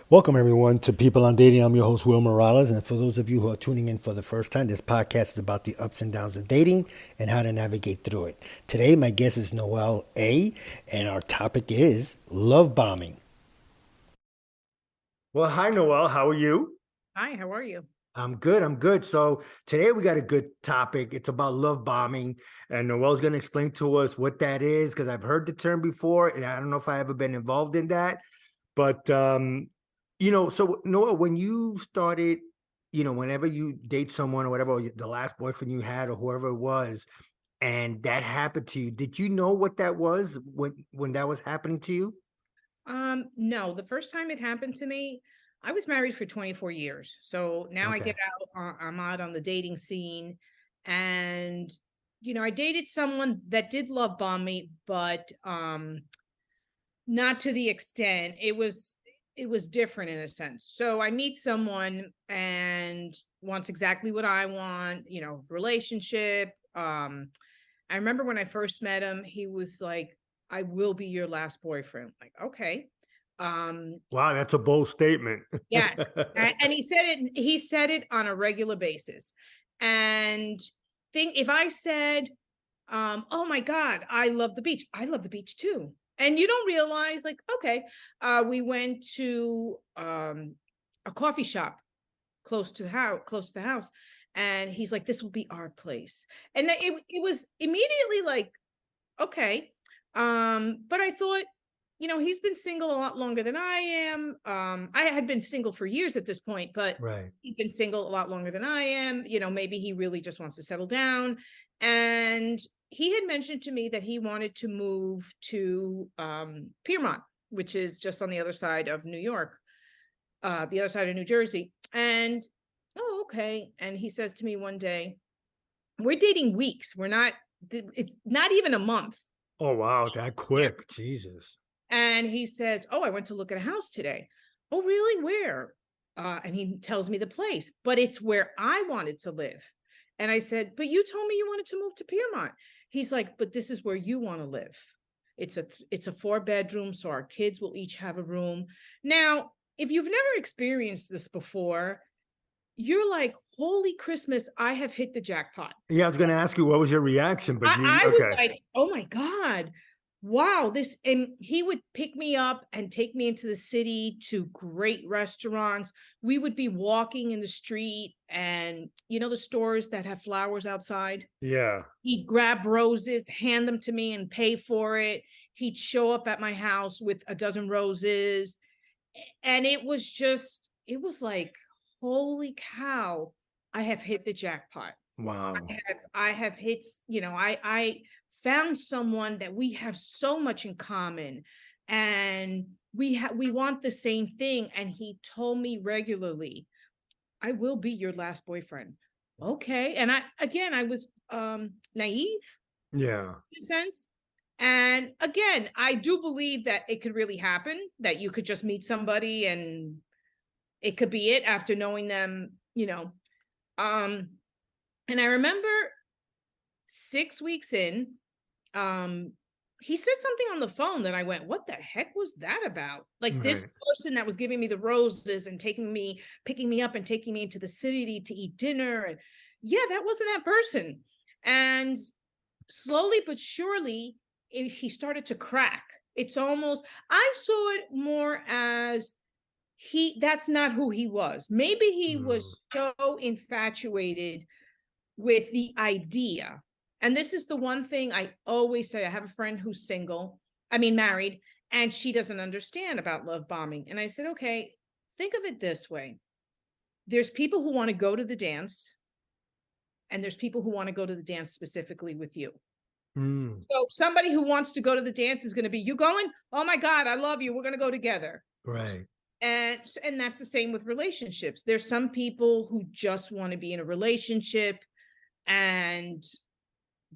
Welcome, everyone, to People on Dating. I'm your host, Will Morales. And for those of you who are tuning in for the first time, this podcast is about the ups and downs of dating and how to navigate through it. Today, my guest is Noelle A, and our topic is love bombing. Well, hi, Noelle. How are you? Hi, how are you? I'm good. I'm good. So today we got a good topic. It's about love bombing, and Noelle's going to explain to us what that is because I've heard the term before, and I don't know if I ever been involved in that. But so Noah, when you started, whenever you date someone or whatever, or the last boyfriend you had or whoever it was, and that happened to you, did you know what that was when that was happening to you? No, the first time it happened to me, I was married for 24 years. So now I get Okay. out, I'm out on the dating scene. And, I dated someone that did love bomb me, but not to the extent. It was different in a sense. So I meet someone and wants exactly what I want, relationship. I remember when I first met him, he was like, I will be your last boyfriend. Like, okay. Um, Wow, that's a bold statement. yes. And he said it on a regular basis. And think if I said, oh my God, I love the beach. I love the beach too. And you don't realize, like, okay, we went to a coffee shop close to the house, and he's like, this will be our place. And it was immediately like, okay. But I thought, he's been single a lot longer than I am. I had been single for years at this point, but Right. he'd been single a lot longer than I am. Maybe he really just wants to settle down. And he had mentioned to me that he wanted to move to Piermont, which is just on the other side of New York, the other side of New Jersey. And oh, okay. And he says to me one day, we're dating weeks. It's not even a month. Oh, wow, that Yeah. quick. Jesus. And he says, oh, I went to look at a house today. Oh, really? Where? And he tells me the place, but it's where I wanted to live. And I said, but you told me you wanted to move to Piermont. He's like, but this is where you want to live. It's a 4 bedroom, so our kids will each have a room. Now, if you've never experienced this before, you're like, holy Christmas, I have hit the jackpot. Yeah, I was going to ask you what was your reaction, but I was okay. like, oh my God, wow. And he would pick me up and take me into the city to great restaurants. We would be walking in the street, and the stores that have flowers outside. Yeah. He'd grab roses, hand them to me, and pay for it. He'd show up at my house with a dozen roses. And it was like, holy cow, I have hit the jackpot. Wow. I have hit, I found someone that we have so much in common, and we want the same thing. And he told me regularly, I will be your last boyfriend. Okay. And I was naive Yeah. in a sense. And again, I do believe that it could really happen, that you could just meet somebody and it could be it after knowing them. Um, and I remember 6 weeks in, um, he said something on the phone that I went, what the heck was that about? Like, this Right. person that was giving me the roses and picking me up and taking me into the city to eat dinner. And yeah, that wasn't that person. And slowly but surely, he started to crack. It's almost, I saw it more as that's not who he was. Maybe he Mm. was so infatuated with the idea. And this is the one thing I always say. I have a friend who's married, and she doesn't understand about love bombing. And I said, okay, think of it this way. There's people who want to go to the dance, and there's people who want to go to the dance specifically with you. Mm. So somebody who wants to go to the dance is going to be, you going? Oh my God, I love you. We're going to go together. Right. And that's the same with relationships. There's some people who just want to be in a relationship, and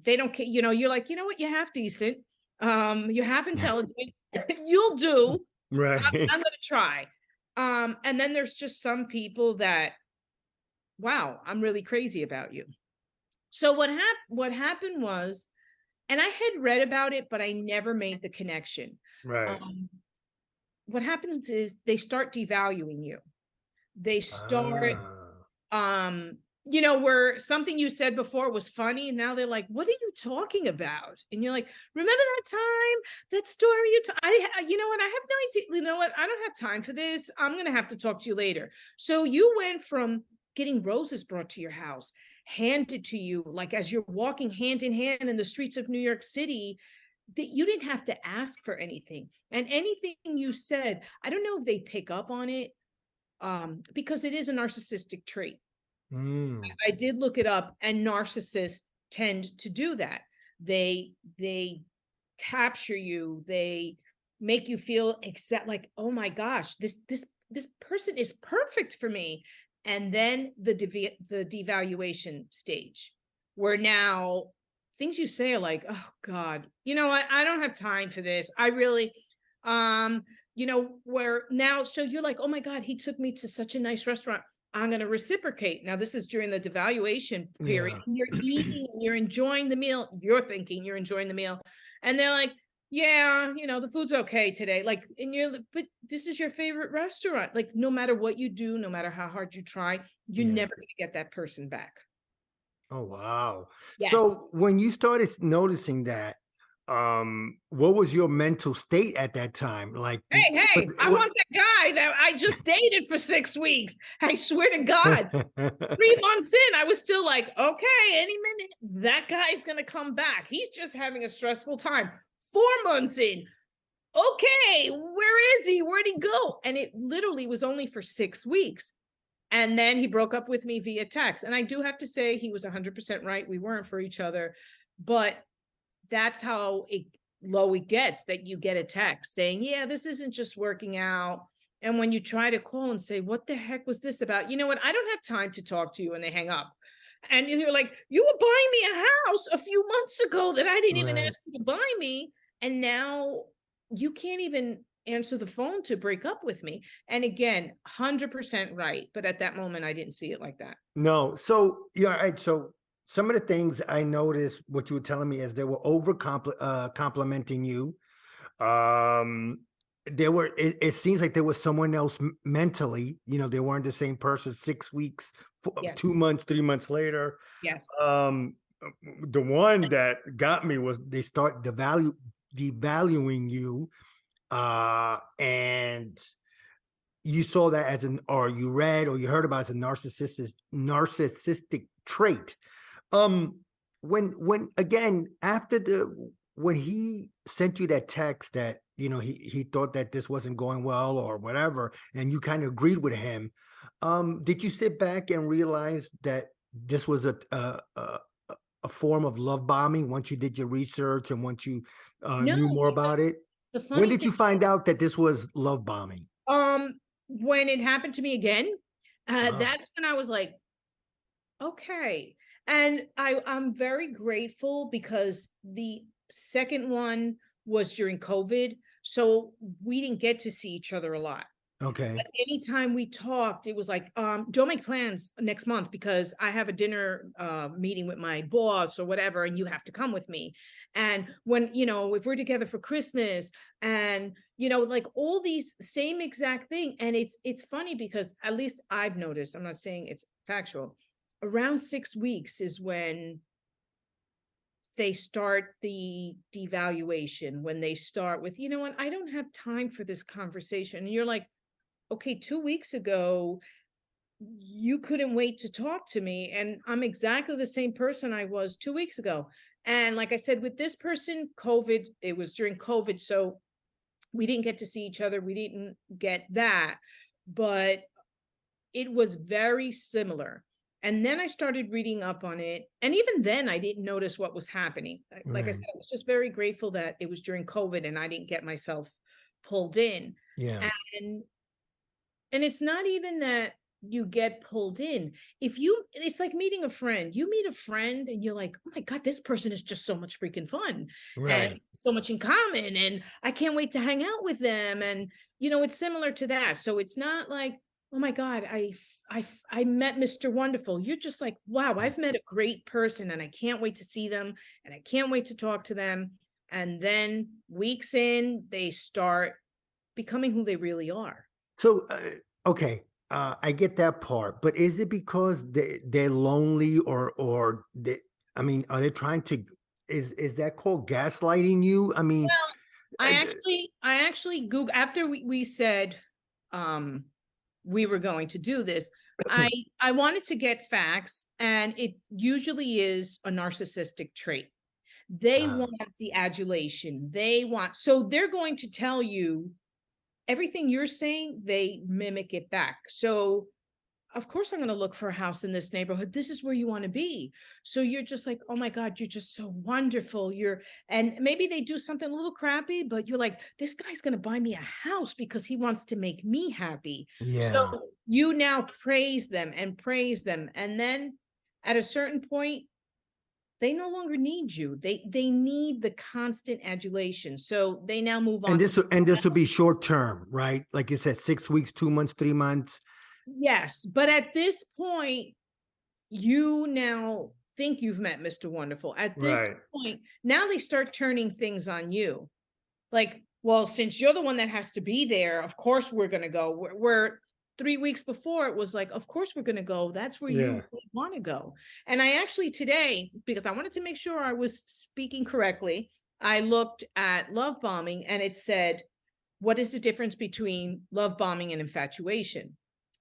they don't care. You're like, you know what? You have decent. You have intelligent. You'll do. Right. I'm going to try. And then there's just some people that, wow, I'm really crazy about you. So what happened was, and I had read about it, but I never made the connection. Right. Um, what happens is they start devaluing you. They start, Ah, where something you said before was funny. Now they're like, what are you talking about? And you're like, remember that time, that story you know what? I have no idea. You know what? I don't have time for this. I'm going to have to talk to you later. So you went from getting roses brought to your house, handed to you, like as you're walking hand in hand in the streets of New York City, that you didn't have to ask for anything. And anything you said, I don't know if they pick up on it, because it is a narcissistic trait. mm, I did look it up, and narcissists tend to do that. They capture you. They make you feel like, oh my gosh, this person is perfect for me. And then the devaluation stage, where now things you say are like, oh God, you know what? I don't have time for this. I really, where now, so you're like, oh my God, he took me to such a nice restaurant. I'm going to reciprocate. Now, this is during the devaluation period. yeah. You're eating, you're enjoying the meal. You're thinking you're enjoying the meal. And they're like, yeah, the food's okay today. Like, and you're, but this is your favorite restaurant. Like, no matter what you do, no matter how hard you try, you're Yeah. never going to get that person back. Oh, wow. Yes. So when you started noticing that, what was your mental state at that time? Like, Hey, hey, I what? want that guy that I just dated for 6 weeks. I swear to God, 3 months in, I was still like, okay, any minute that guy's gonna come back. He's just having a stressful time. 4 months in, okay, where is he? Where'd he go? And it literally was only for 6 weeks. And then he broke up with me via text. And I do have to say, he was 100% right. We weren't for each other, but that's how low it gets, that you get a text saying, yeah, this isn't just working out. And when you try to call and say, what the heck was this about? You know what? I don't have time to talk to you. And they hang up. And you're like, you were buying me a house a few months ago that I didn't even Right. ask you to buy me. And now you can't even answer the phone to break up with me. And again, 100% right. But at that moment, I didn't see it like that. No. So, yeah, right. So some of the things I noticed, what you were telling me is they were complimenting you. Um, it seems like there was someone else mentally, they weren't the same person 6 weeks, Yes. 2 months, 3 months later. Yes. Um, the one that got me was they start devaluing you, and you saw that as or you read or you heard about as a narcissistic trait. Um, when again after when he sent you that text that he thought that this wasn't going well or whatever, and you kind of agreed with him, did you sit back and realize that this was a form of love bombing once you did your research and once you No, knew more because about it? the When funny did thing, you find out that this was love bombing? when it happened to me again, Ah, that's when I was like, okay. And I'm very grateful because the second one was during COVID. So we didn't get to see each other a lot. okay. But anytime we talked, it was like, don't make plans next month because I have a dinner meeting with my boss or whatever, and you have to come with me. And when, if we're together for Christmas, and like all these same exact thing. And it's funny because at least I've noticed, I'm not saying it's factual, around 6 weeks is when they start the devaluation, when they start with, what, I don't have time for this conversation. And you're like, okay, 2 weeks ago, you couldn't wait to talk to me. And I'm exactly the same person I was 2 weeks ago. And like I said, with this person, COVID, it was during COVID. So we didn't get to see each other. We didn't get that. But it was very similar. And then I started reading up on it. And even then, I didn't notice what was happening. Like I Right. said, I was just very grateful that it was during COVID and I didn't get myself pulled in. Yeah. And and it's not even that you get pulled in. It's like meeting a friend. You meet a friend and you're like, oh my God, this person is just so much freaking fun and Right. so much in common. And I can't wait to hang out with them. And, it's similar to that. So it's not like, oh my God, I met Mr. Wonderful. You're just like, wow, I've met a great person and I can't wait to see them and I can't wait to talk to them. And then weeks in, they start becoming who they really are. So, okay, I get that part, but is it because they're lonely, or they, I mean, are they trying to, is that called gaslighting you? I mean, Well, uh, I actually Google after we said um we were going to do this. I wanted to get facts, and it usually is a narcissistic trait. They uh, want the adulation. They want, so they're going to tell you everything you're saying, they mimic it back. So of course I'm going to look for a house in this neighborhood. This is where you want to be. So you're just like, oh my God, you're just so wonderful. And maybe they do something a little crappy, but you're like, this guy's going to buy me a house because he wants to make me happy. So yeah. you now praise them and praise them. And then at a certain point, they no longer need you. They need the constant adulation. So they now move And on to, this will be short term, right? Like you said, 6 weeks, 2 months, 3 months. yes, but at this point, you now think you've met Mr. Wonderful. At this Right. point, now they start turning things on you. Like, well, since you're the one that has to be there, of course we're going to go. We're 3 weeks before, it was like, of course we're going to go. That's where you Yeah. really want to go. And I actually today, because I wanted to make sure I was speaking correctly, I looked at love bombing, and it said, what is the difference between love bombing and infatuation?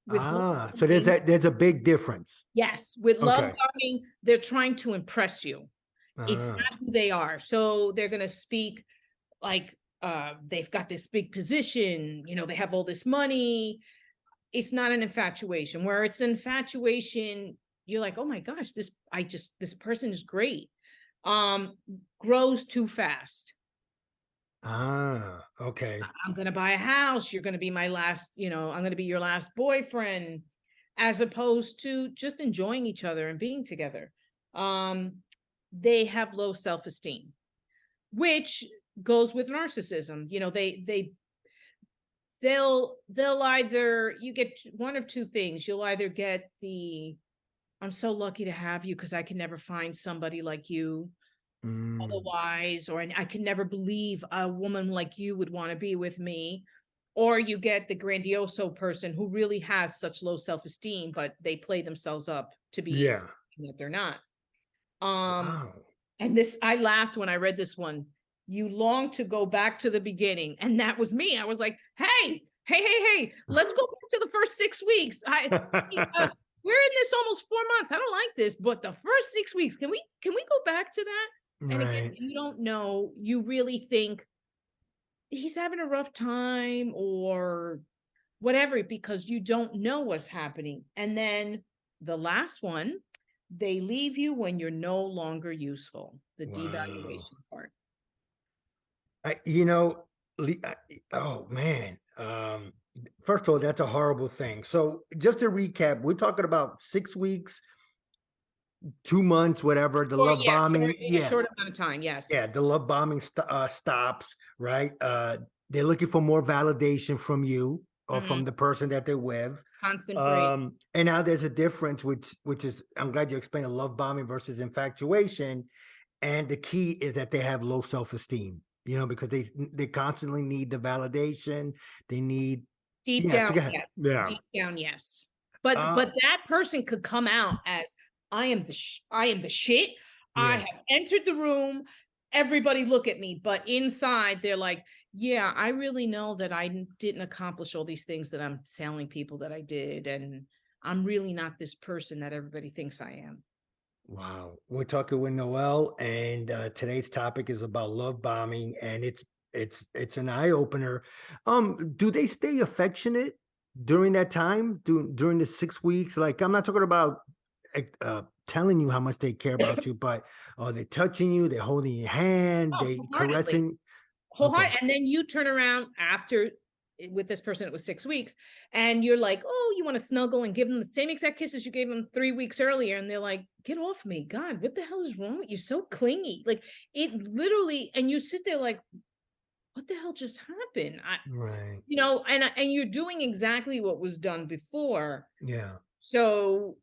With love So bombing, there's a big difference. yes, with love Okay. bombing, they're trying to impress you. It's Ah, not who they are. So they're going to speak like they've got this big position, they have all this money. It's not an infatuation. Where it's infatuation, you're like, oh my gosh, this person is great. Um, grows too fast. okay. I'm going to buy a house. You're going to be my last, I'm going to be your last boyfriend, as opposed to just enjoying each other and being together. Um, they have low self-esteem, which goes with narcissism. They'll either, you get one of two things. You'll either get the, I'm so lucky to have you because I can never find somebody like you Mm, otherwise, or I can never believe a woman like you would want to be with me. Or you get the grandioso person who really has such low self-esteem, but they play themselves up to be yeah. that they're not. Um, Wow. and this, I laughed when I read this one. You long to go back to the beginning. And that was me. I was like, hey, let's go back to the first 6 weeks. We're in this almost 4 months. I don't like this, but the first 6 weeks, can we go back to that? And again, Right. you don't know, you really think he's having a rough time or whatever, because you don't know what's happening. And then the last one, they leave you when you're no longer useful, the Wow. devaluation part. I, you know, oh man. First of all, that's a horrible thing. So just to recap, we're talking about 6 weeks, 2 months, whatever, the Or love yeah, bombing. in a Yeah. short amount of time, yes. Yeah. The love bombing stops, right? They're looking for more validation from you or Mhm. from the person that they're with. Constant break. And now there's a difference, which is, I'm glad you explained, the love bombing versus infatuation. And the key is that they have low self-esteem, because they constantly need the validation. They need, Deep yeah, down, so go ahead. yes. Yeah. Deep down, yes. But Uh, but that person could come out as, I am the shit. I yeah. have entered the room. Everybody look at me. But inside, they're like, yeah, I really know that I didn't accomplish all these things that I'm telling people that I did. And I'm really not this person that everybody thinks I am. Wow. We're talking with Noelle, and today's topic is about love bombing, and it's an eye opener. Do they stay affectionate during that time, during the 6 weeks? Like, I'm not talking about telling you how much they care about you, but are they touching you? They're holding your hand, Oh, they wholeheartedly. caressing. Okay. Wholehearted. And then you turn around after, with this person, it was 6 weeks, and you're like, oh, you want to snuggle and give them the same exact kisses you gave them 3 weeks earlier. And they're like, get off me. God, what the hell is wrong with you? So clingy. Like, it literally, and you sit there like, what the hell just happened? Right. And you're doing exactly what was done before. Yeah. So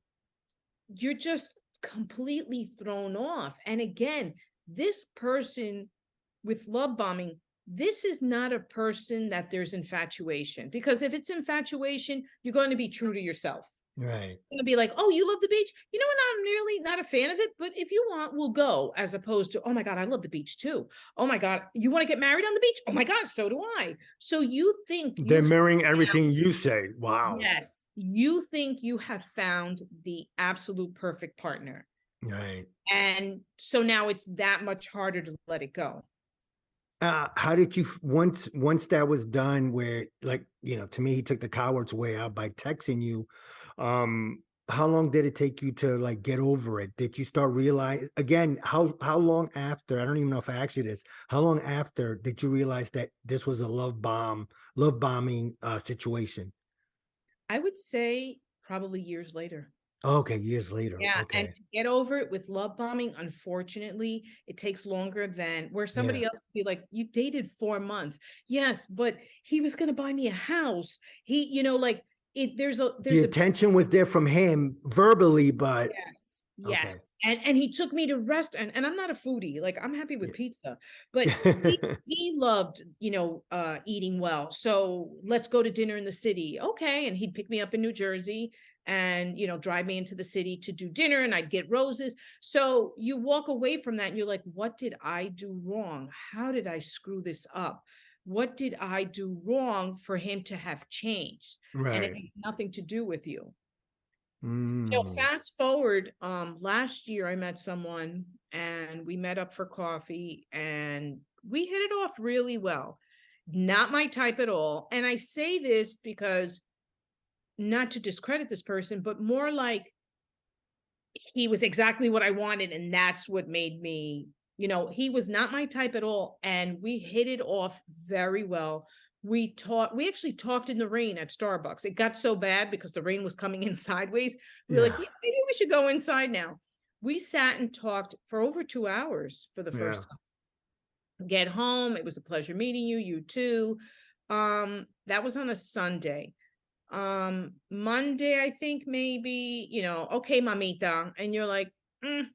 you're just completely thrown off. And again, this person with love bombing this is not a person that there's infatuation, because if it's infatuation, you're going to be true to yourself. Right. You're going to be like, oh, you love the beach? You know what? I'm nearly not a fan of it, but if you want, we'll go. As opposed to, oh my God, I love the beach too. Oh my God, you want to get married on the beach? Oh my God, so do I. So you think They're you mirroring everything you say. Wow. yes, you think you have found the absolute perfect partner. Right. And so now it's that much harder to let it go. How did you once that was done, where, like, to me, he took the coward's way out by texting you. How long did it take you to, like, get over it? Did you start realize again, how long after, I don't even know if I asked you this, how long after did you realize that this was a love bombing situation? I would say probably years later. Okay, years later. Yeah, and Okay. to get over it with love bombing, unfortunately, it takes longer than where Yeah. somebody else would be like, you dated 4 months. Yes, but he was going to buy me a house. Like The there's a attention was there from him verbally, but yes, okay. yes. And he took me to restaurant, and I'm not a foodie. Like, I'm happy with pizza, but he Yeah. he loved, eating well. So let's go to dinner in the city. Okay. And he'd pick me up in New Jersey and, drive me into the city to do dinner, and I'd get roses. So you walk away from that and you're like, what did I do wrong? How did I screw this up? What did I do wrong for him to have changed? And it Right. has nothing to do with you. Mm. Fast forward, last year I met someone and we met up for coffee and we hit it off really well. Not my type at all. And I say this because not to discredit this person, but more like he was exactly what I wanted. And that's what made me, he was not my type at all. And we hit it off very well. We actually talked in the rain at Starbucks. It got so bad because the rain was coming in sideways. We were like, Yeah. yeah, maybe we should go inside now. We sat and talked for over 2 hours for the Yeah. first time. Get home. It was a pleasure meeting you. You too. That was on a Sunday. Monday, I think maybe, okay, mamita. And you're like, mm.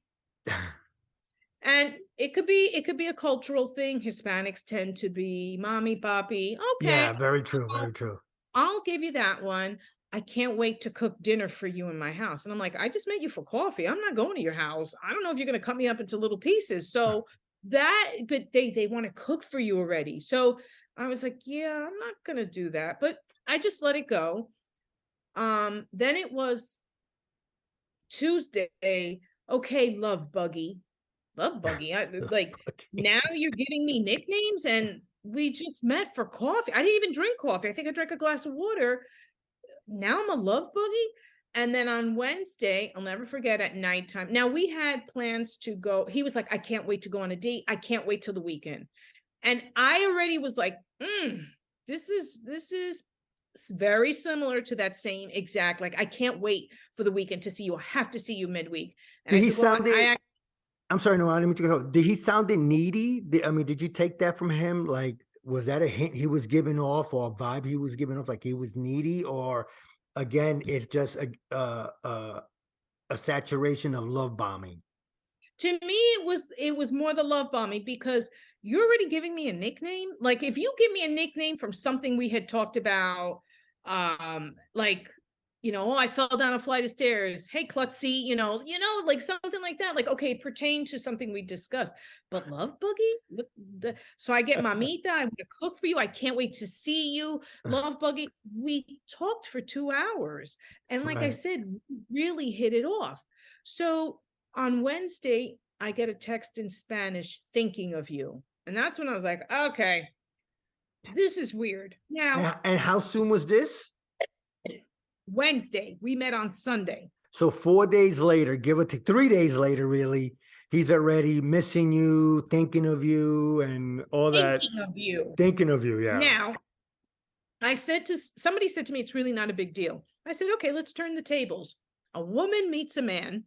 And it could be a cultural thing. Hispanics tend to be mommy, papi. Okay, Yeah, very true, I'll, very true. I'll give you that one. I can't wait to cook dinner for you in my house. And I'm like, I just met you for coffee. I'm not going to your house. I don't know if you're going to cut me up into little pieces. So but they want to cook for you already. So I was like, yeah, I'm not going to do that. But I just let it go. Then it was Tuesday. Okay, love buggy. Love buggy. Like, Okay. now you're giving me nicknames, and we just met for coffee. I didn't even drink coffee. I think I drank a glass of water. Now I'm a love buggy. And then on Wednesday, I'll never forget, at nighttime. Now we had plans to go. He was like, I can't wait to go on a date. I can't wait till the weekend. And I already was like, this is very similar to that same exact, like, I can't wait for the weekend to see you. I have to see you midweek. And Did I he said, well, sound it? I I'm sorry, no, I didn't mean to go. Did he sound needy? I mean, did you take that from him? Like, was that a hint he was giving off, or a vibe he was giving off, like he was needy, or again, it's just a saturation of love bombing? to me it was more the love bombing, because you're already giving me a nickname. Like, if you give me a nickname from something we had talked about, like, oh, I fell down a flight of stairs, hey klutzy, like something like that, like, okay, it pertained to something we discussed. But love buggy, so I get mamita, I want to cook for you, I can't wait to see you, love buggy. We talked for 2 hours, and like I Right. said, we really hit it off. So on Wednesday, I get a text in Spanish, thinking of you. And that's when I was like, okay, this is weird. Now, And how soon was this? Wednesday, we met on Sunday. So 4 days later, give it to 3 days later, really, he's already missing you, thinking of you, and all that. Thinking of you. Thinking of you, yeah. Now, somebody said to me, it's really not a big deal. I said, okay, let's turn the tables. A woman meets a man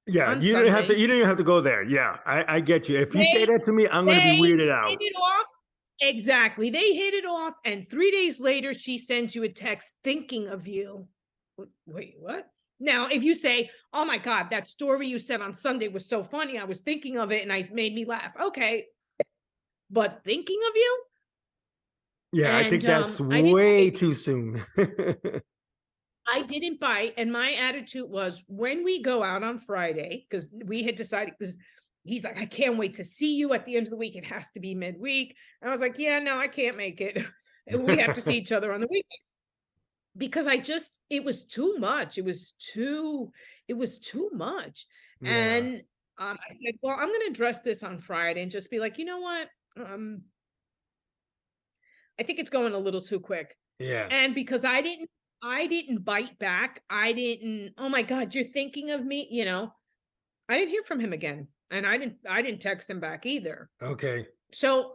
Yeah, on you didn't have to. Sunday. You didn't have to go there. Yeah, I get you. If you say They that to me, I'm gonna be they weirded hit out. it off. Exactly. They hit it off. And 3 days later, she sends you a text thinking of you. Wait, what? Now, if you say, oh my God, that story you said on Sunday was so funny, I was thinking of it and it made me laugh. Okay. But thinking of you? Yeah, I And think that's I didn't way bite. too soon. I didn't bite. And my attitude was when we go out on Friday, because we had decided, because he's like, I can't wait to see you at the end of the week. It has to be midweek. And I was like, yeah, no, I can't make it. We have to see each other on the weekend because it was too much. It was too much. Yeah, And I said, well, I'm going to address this on Friday and just be like, you know what? I think it's going a little too quick. yeah. And because I didn't bite back. I didn't, oh my God, you're thinking of me, I didn't hear from him again. And I didn't text him back either. Okay. So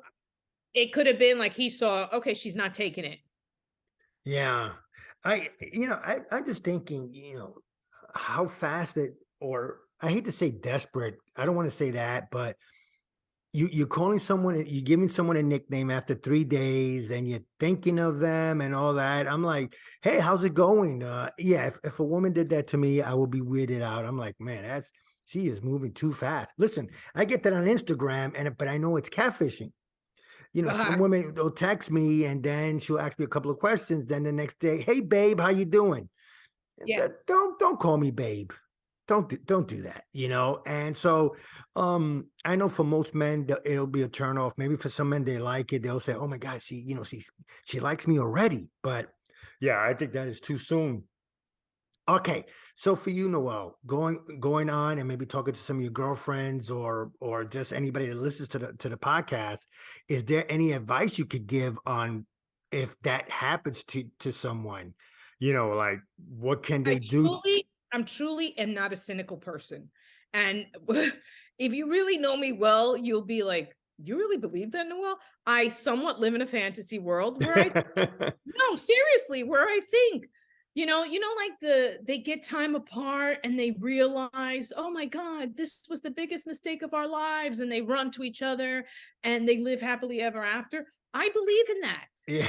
it could have been like he saw, okay, she's not taking it. Yeah. I'm just thinking, how fast it, or I hate to say desperate. I don't want to say that, but you're calling someone, you're giving someone a nickname after 3 days, and you're thinking of them and all that. I'm like, hey, how's it going? Yeah, if a woman did that to me, I would be weirded out. I'm like, man, she is moving too fast. Listen, I get that on Instagram, but I know it's catfishing. Some women will text me and then she'll ask me a couple of questions. Then the next day, hey babe, how you doing? Yeah. Don't call me babe. Don't do that, And so I know for most men it'll be a turn off. Maybe for some men they like it. They'll say, oh my God, she likes me already. But yeah, I think that is too soon. Okay, so for you, Noel, going on and maybe talking to some of your girlfriends or just anybody that listens to the podcast, is there any advice you could give on if that happens to someone? Like what can they do? I'm truly am not a cynical person. And if you really know me well, you'll be like, you really believe that, Noelle? I somewhat live in a fantasy world where no, seriously, where I think, like they get time apart and they realize, oh my God, this was the biggest mistake of our lives. And they run to each other and they live happily ever after. I believe in that. Yeah,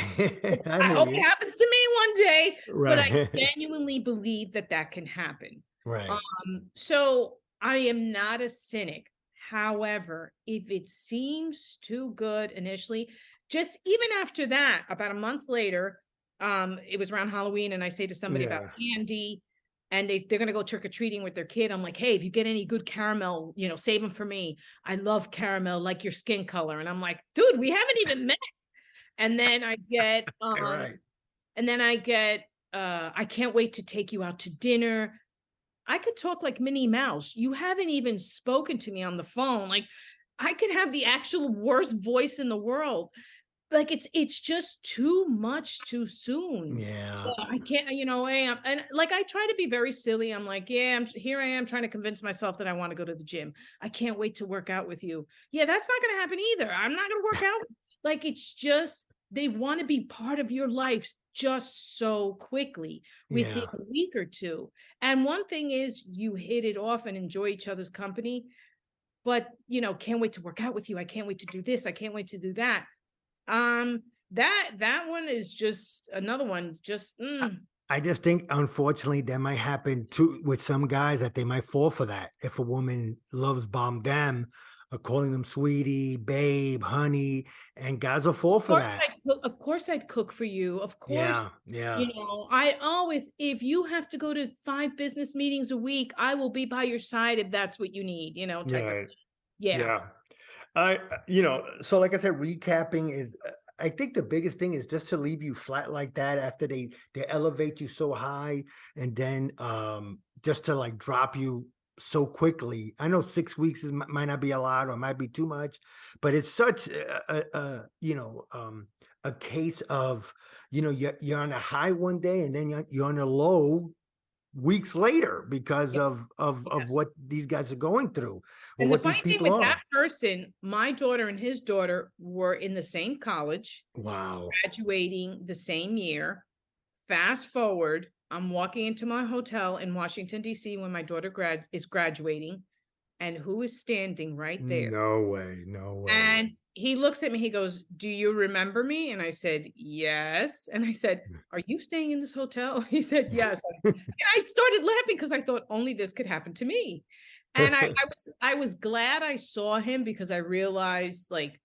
I I hear hope it you. happens to me one day, but I Right. genuinely believe that that can happen. Right. So I am not a cynic. However, if it seems too good initially, just even after that, about a month later, it was around Halloween, and I say to somebody about Yeah. candy, and they're gonna go trick or treating with their kid. I'm like, hey, if you get any good caramel, save them for me. I love caramel, like your skin color. And I'm like, dude, we haven't even met. And then I get, Right. I can't wait to take you out to dinner. I could talk like Minnie Mouse. You haven't even spoken to me on the phone. Like I could have the actual worst voice in the world. Like it's just too much too soon. Yeah. Well, I can't, and like I try to be very silly. I'm like, yeah, here I am trying to convince myself that I want to go to the gym. I can't wait to work out with you. Yeah, that's not going to happen either. I'm not going to work out. Like it's just they want to be part of your life just so quickly within Yeah. a week or two. And one thing is you hit it off and enjoy each other's company, but can't wait to work out with you. I can't wait to do this. I can't wait to do that. That one is just another one. Just I just think, unfortunately, that might happen too with some guys that they might fall for that. If a woman loves bomb them, calling them sweetie, babe, honey, and guys will fall for that. Of course I'd cook for you. Of course, Yeah, yeah, if you have to go to 5 business meetings a week, I will be by your side if that's what you need, type of right, thing. Yeah. yeah. So like I said, recapping is. I think the biggest thing is just to leave you flat like that after they elevate you so high, and then just to like drop you so quickly. I know 6 weeks might not be a lot or might be too much, but it's such a case of you're on a high one day and then you're on a low weeks later because Yeah. of Yes. what these guys are going through or And the what these funny thing people with that are. person, my daughter and his daughter were in the same college, Wow. graduating the same year. Fast forward, I'm walking into my hotel in Washington, D.C. when my daughter is graduating. And who is standing right there? No way. No way. And he looks at me, he goes, do you remember me? And I said, yes. And I said, are you staying in this hotel? He said, yes. And I started laughing because I thought only this could happen to me. And I was glad I saw him because I realized like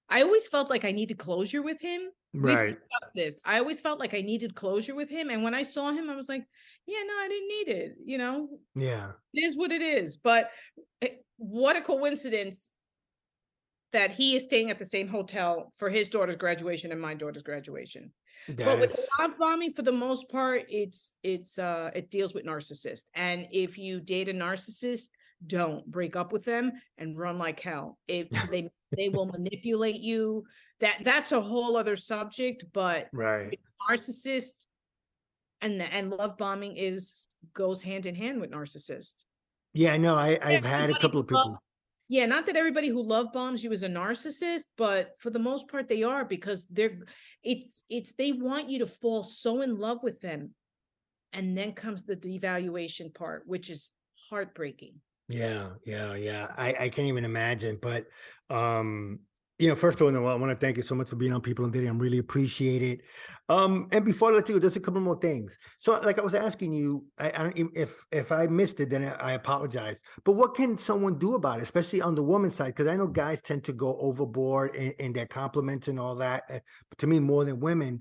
I always felt like I needed closure with him. We've Right. discussed this. I always felt like I needed closure with him, and when I saw him, I was like, "Yeah, no, I didn't need it," Yeah. It is what it is, but, what a coincidence that he is staying at the same hotel for his daughter's graduation and my daughter's graduation. That But with the is, love bombing, for the most part, it deals with narcissists, and if you date a narcissist, don't break up with them and run like hell. If they will manipulate you. That's a whole other subject, but right. narcissists and love bombing is goes hand in hand with narcissists. Yeah, no, I've had a Everybody couple who of love people. Yeah, not that everybody who love bombs you is a narcissist, but for the most part they are, because they want you to fall so in love with them, and then comes the devaluation part, which is heartbreaking. Yeah, yeah, yeah. I can't even imagine. But first of all, Noel, I want to thank you so much for being on People on Dating. I really appreciate it. And before I let you go, just a couple more things. So, like I was asking you, if I missed it, then I apologize. But what can someone do about it, especially on the woman's side? Because I know guys tend to go overboard in their compliments and all that. To me, more than women.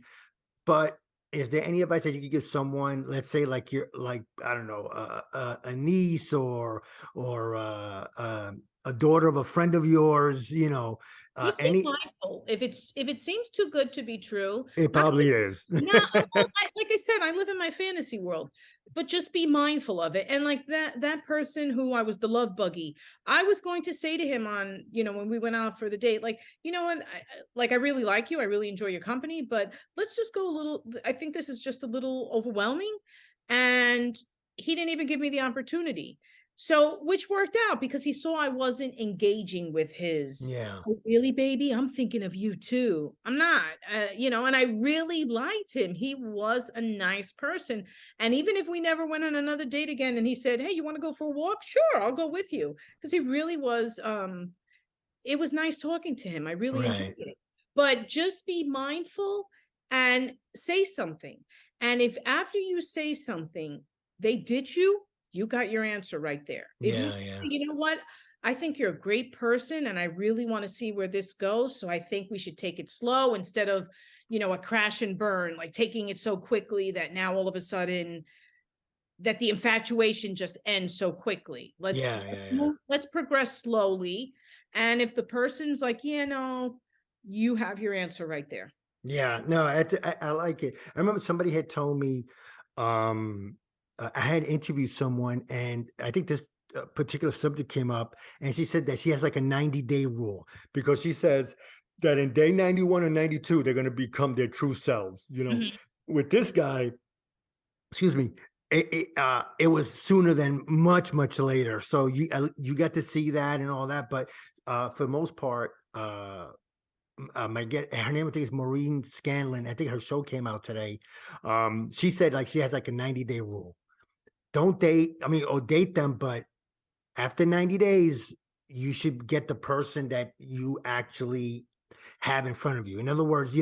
But is there any advice that you could give someone, let's say like you're like, I don't know, a niece or a daughter of a friend of yours, Just be any, mindful. If it seems too good to be true, it not probably is. no, well, like I said, I live in my fantasy world, but just be mindful of it. And like that person who I was the love buggy, I was going to say to him on, when we went out for the date, like, you know what, I really like you, I really enjoy your company, but let's just go a little. I think this is just a little overwhelming, and he didn't even give me the opportunity. So, which worked out because he saw I wasn't engaging with his, Yeah, "Oh, really, baby? I'm thinking of you too." I'm not, and I really liked him. He was a nice person. And even if we never went on another date again and he said, "Hey, you want to go for a walk?" Sure, I'll go with you. Because he really was, it was nice talking to him. I really enjoyed right. it. But just be mindful and say something. And if after you say something, they ditch you, you got your answer right there. If you Yeah, say, yeah, you know what, I think you're a great person and I really want to see where this goes. So I think we should take it slow instead of, a crash and burn, like taking it so quickly that now all of a sudden that the infatuation just ends so quickly. yeah, yeah, yeah. Let's progress slowly. And if the person's like, yeah, no, you have your answer right there. Yeah, no, I like it. I remember somebody had told me, um, I had interviewed someone, and I think this particular subject came up, and she said that she has like a 90-day rule because she says that in day 91 or 92, they're going to become their true selves. Mhm. With this guy, excuse me, it was sooner than much later. So you got to see that and all that, but for the most part, I get her name. I think is Maureen Scanlon. I think her show came out today. She said like she has like a 90-day rule. Don't date. I mean, or date them, but after 90 days, you should get the person that you actually have in front of you. In other words,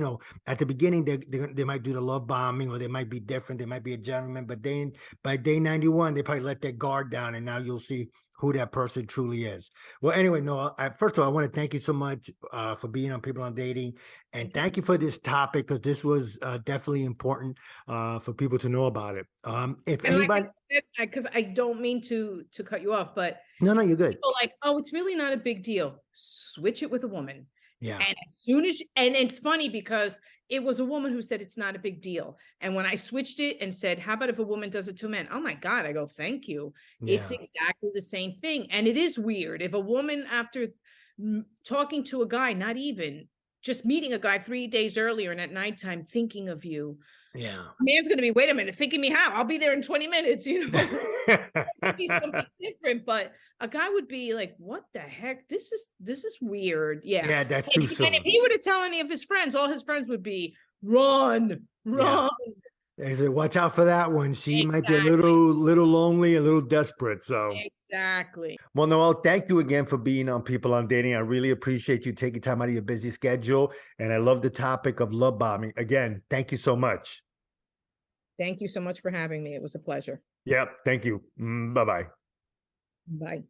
at the beginning, they might do the love bombing or they might be different. They might be a gentleman, but then by day 91, they probably let their guard down and now you'll see who that person truly is. Well, anyway, no, first of all, I want to thank you so much for being on People on Dating. And Thank you. thank you for this topic because this was definitely important for people to know about it. If And like I anybody, said, because I don't mean to cut you off, but no, you're good. people like, oh, it's really not a big deal. Switch it with a woman. Yeah. And as soon as, and it's funny because it was a woman who said it's not a big deal. And when I switched it and said, how about if a woman does it to a man? Oh my God, I go, thank you. It's Yeah. exactly the same thing. And it is weird. If a woman, after talking to a guy, not even just meeting a guy 3 days earlier and at nighttime thinking of you, Yeah. man's going to be, wait a minute, thinking me how? I'll be there in 20 minutes, It'd be something different, but a guy would be like, "What the heck? This is weird." Yeah. Yeah, that's And too if soon. he were to tell any of his friends, all his friends would be, "Run, Yeah. run." They said, watch out for that one. She might be a Exactly. little lonely, a little desperate. So, Exactly. well, Noel, thank you again for being on People on Dating. I really appreciate you taking time out of your busy schedule. And I love the topic of love bombing. Again, thank you so much. Thank you so much for having me. It was a pleasure. Yep. Thank you. Bye bye. Bye.